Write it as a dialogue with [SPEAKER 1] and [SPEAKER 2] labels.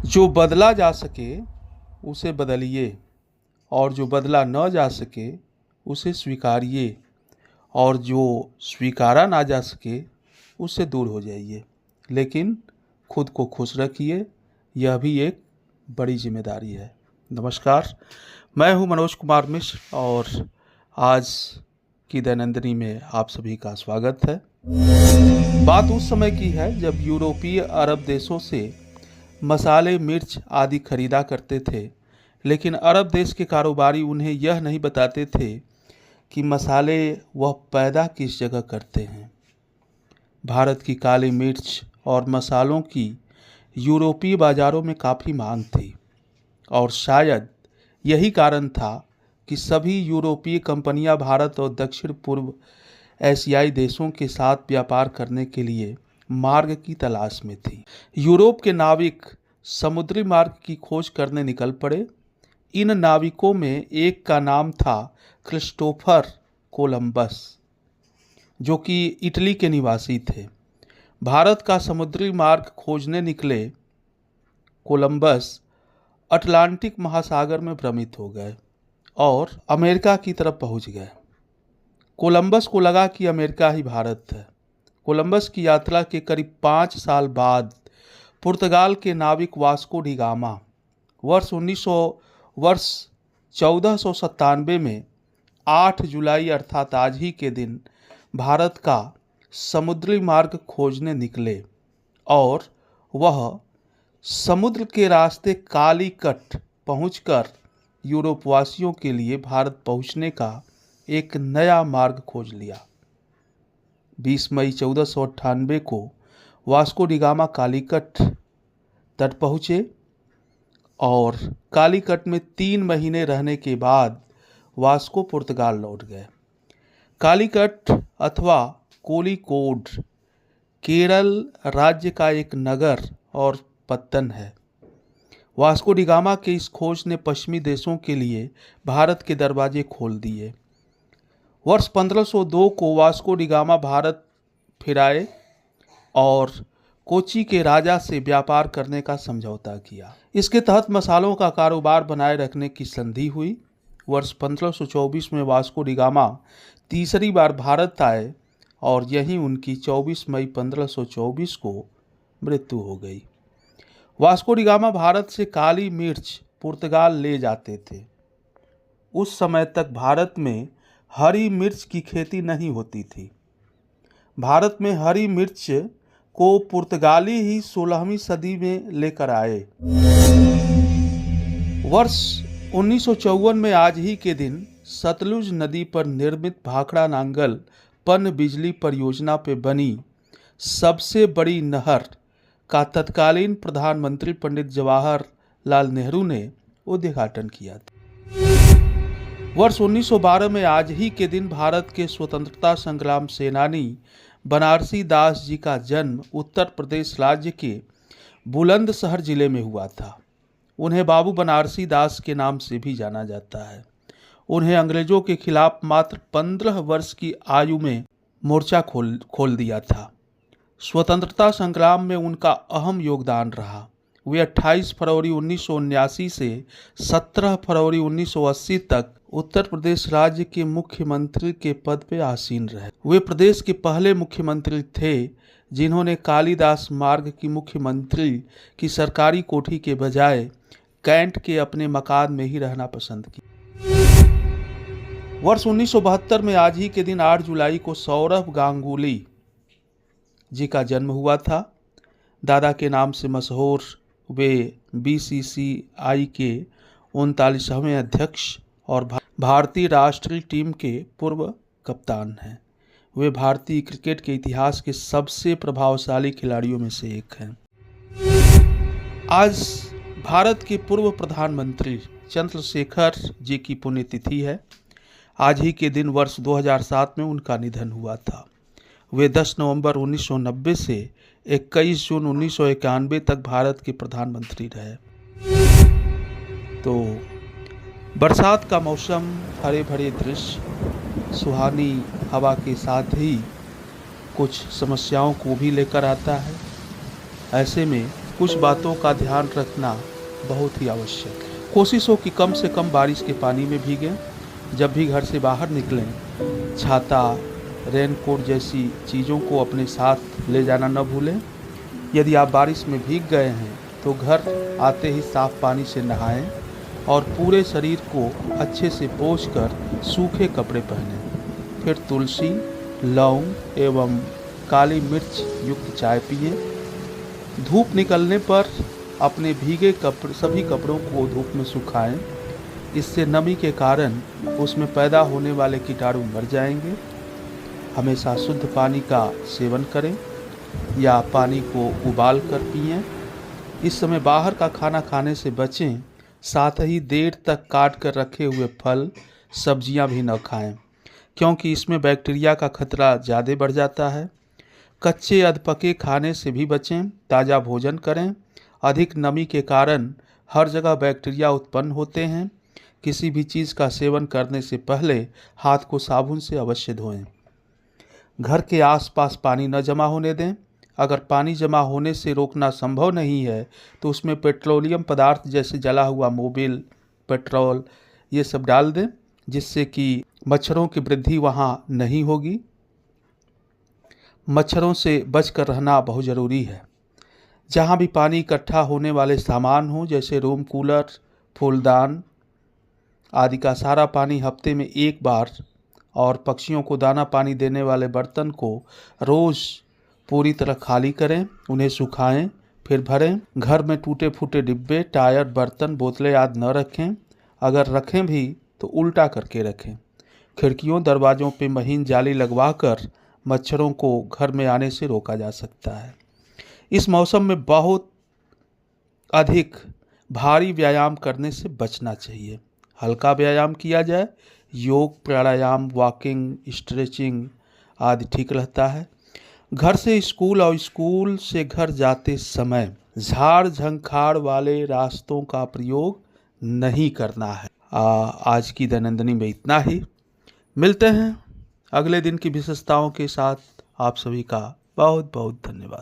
[SPEAKER 1] जो बदला जा सके उसे बदलिए, और जो बदला न जा सके उसे स्वीकारिए, और जो स्वीकारा ना जा सके उससे दूर हो जाइए। लेकिन खुद को खुश रखिए, यह भी एक बड़ी जिम्मेदारी है। नमस्कार, मैं हूं मनोज कुमार मिश्र और आज की दैनंदिनी में आप सभी का स्वागत है। बात उस समय की है जब यूरोपीय अरब देशों से मसाले, मिर्च आदि खरीदा करते थे, लेकिन अरब देश के कारोबारी उन्हें यह नहीं बताते थे कि मसाले वह पैदा किस जगह करते हैं। भारत की काली मिर्च और मसालों की यूरोपीय बाज़ारों में काफ़ी मांग थी, और शायद यही कारण था कि सभी यूरोपीय कंपनियां भारत और दक्षिण पूर्व एशियाई देशों के साथ व्यापार करने के लिए मार्ग की तलाश में थी। यूरोप के नाविक समुद्री मार्ग की खोज करने निकल पड़े। इन नाविकों में एक का नाम था क्रिस्टोफर कोलंबस, जो कि इटली के निवासी थे। भारत का समुद्री मार्ग खोजने निकले कोलंबस अटलांटिक महासागर में भ्रमित हो गए और अमेरिका की तरफ पहुंच गए। कोलंबस को लगा कि अमेरिका ही भारत है। कोलंबस की यात्रा के करीब 5 साल बाद पुर्तगाल के नाविक वास्को डी गामा वर्ष 1497 में 8 जुलाई अर्थात आज ही के दिन भारत का समुद्री मार्ग खोजने निकले, और वह समुद्र के रास्ते कालीकट पहुंचकर यूरोपवासियों के लिए भारत पहुंचने का एक नया मार्ग खोज लिया। 20 मई 1498 को वास्को डी गामा कालीकट तट पहुँचे और कालीकट में 3 महीने रहने के बाद वास्को पुर्तगाल लौट गए। कालीकट अथवा कोलिकोड केरल राज्य का एक नगर और पत्तन है। वास्को डी गामा के इस खोज ने पश्चिमी देशों के लिए भारत के दरवाजे खोल दिए। वर्ष 1502 को वास्को डी गामा भारत फिर आए और कोची के राजा से व्यापार करने का समझौता किया। इसके तहत मसालों का कारोबार बनाए रखने की संधि हुई। वर्ष 1524 में वास्को डी गामा तीसरी बार भारत आए और यहीं उनकी 24 मई 1524 को मृत्यु हो गई। वास्को डी गामा भारत से काली मिर्च पुर्तगाल ले जाते थे। उस समय तक भारत में हरी मिर्च की खेती नहीं होती थी। भारत में हरी मिर्च को पुर्तगाली ही 16वीं सदी में लेकर आए। वर्ष 1954 में आज ही के दिन सतलुज नदी पर निर्मित भाखड़ा नांगल पन बिजली परियोजना पे बनी सबसे बड़ी नहर का तत्कालीन प्रधानमंत्री पंडित जवाहरलाल नेहरू ने उद्घाटन किया था। वर्ष 1912 में आज ही के दिन भारत के स्वतंत्रता संग्राम सेनानी बनारसी दास जी का जन्म उत्तर प्रदेश राज्य के बुलंदशहर जिले में हुआ था। उन्हें बाबू बनारसी दास के नाम से भी जाना जाता है। उन्हें अंग्रेजों के खिलाफ मात्र 15 वर्ष की आयु में मोर्चा खोल दिया था। स्वतंत्रता संग्राम में उनका अहम योगदान रहा। वे 28 फरवरी 1979 से 17 फरवरी 1980 तक उत्तर प्रदेश राज्य के मुख्यमंत्री के पद पर आसीन रहे। वे प्रदेश के पहले मुख्यमंत्री थे जिन्होंने कालिदास मार्ग की मुख्यमंत्री की सरकारी कोठी के बजाय कैंट के अपने मकान में ही रहना पसंद किया। वर्ष 1972 में आज ही के दिन 8 जुलाई को सौरभ गांगुली जी का जन्म हुआ था। दादा के नाम से मशहूर वे बीसीसीआई के 39वें अध्यक्ष और भारतीय राष्ट्रीय टीम के पूर्व कप्तान हैं। वे भारतीय क्रिकेट के इतिहास के सबसे प्रभावशाली खिलाड़ियों में से एक हैं। आज भारत के पूर्व प्रधानमंत्री चंद्रशेखर जी की पुण्यतिथि है। आज ही के दिन वर्ष 2007 में उनका निधन हुआ था। वे 10 नवंबर 1990 से 21 जून 1991 तक भारत के प्रधानमंत्री रहे। तो बरसात का मौसम, हरे भरे दृश्य, सुहानी हवा के साथ ही कुछ समस्याओं को भी लेकर आता है। ऐसे में कुछ बातों का ध्यान रखना बहुत ही आवश्यक है। कोशिश हो कि कम से कम बारिश के पानी में भीगें। जब भी घर से बाहर निकलें, छाता, रेनकोट जैसी चीज़ों को अपने साथ ले जाना न भूलें। यदि आप बारिश में भीग गए हैं तो घर आते ही साफ पानी से नहाएं और पूरे शरीर को अच्छे से पोंछकर सूखे कपड़े पहनें। फिर तुलसी, लौंग एवं काली मिर्च युक्त चाय पिएं। धूप निकलने पर अपने भीगे सभी कपड़ों को धूप में सुखाएं। इससे नमी के कारण उसमें पैदा होने वाले कीटाणु मर जाएंगे। हमेशा शुद्ध पानी का सेवन करें या पानी को उबाल कर पिएं। इस समय बाहर का खाना खाने से बचें। साथ ही देर तक काट कर रखे हुए फल, सब्जियां भी न खाएं, क्योंकि इसमें बैक्टीरिया का खतरा ज़्यादा बढ़ जाता है। कच्चे अधपके खाने से भी बचें। ताज़ा भोजन करें। अधिक नमी के कारण हर जगह बैक्टीरिया उत्पन्न होते हैं। किसी भी चीज़ का सेवन करने से पहले हाथ को साबुन से अवश्य धोएं। घर के आसपास पानी न जमा होने दें। अगर पानी जमा होने से रोकना संभव नहीं है तो उसमें पेट्रोलियम पदार्थ जैसे जला हुआ मोबिल, पेट्रोल ये सब डाल दें, जिससे कि मच्छरों की वृद्धि वहाँ नहीं होगी। मच्छरों से बचकर रहना बहुत ज़रूरी है। जहाँ भी पानी इकट्ठा होने वाले सामान हों, जैसे रूम कूलर, फूलदान आदि का सारा पानी हफ्ते में एक बार, और पक्षियों को दाना पानी देने वाले बर्तन को रोज़ पूरी तरह खाली करें, उन्हें सुखाएं, फिर भरें। घर में टूटे फूटे डिब्बे, टायर, बर्तन, बोतलें आदि न रखें। अगर रखें भी तो उल्टा करके रखें। खिड़कियों, दरवाज़ों पे महीन जाली लगवाकर मच्छरों को घर में आने से रोका जा सकता है। इस मौसम में बहुत अधिक भारी व्यायाम करने से बचना चाहिए। हल्का व्यायाम किया जाए। योग, प्राणायाम, वॉकिंग, स्ट्रेचिंग आदि ठीक रहता है। घर से स्कूल और स्कूल से घर जाते समय झाड़ झंखाड़ वाले रास्तों का प्रयोग नहीं करना है। आज की दैनंदिनी में इतना ही। मिलते हैं अगले दिन की विशेषताओं के साथ। आप सभी का बहुत बहुत धन्यवाद।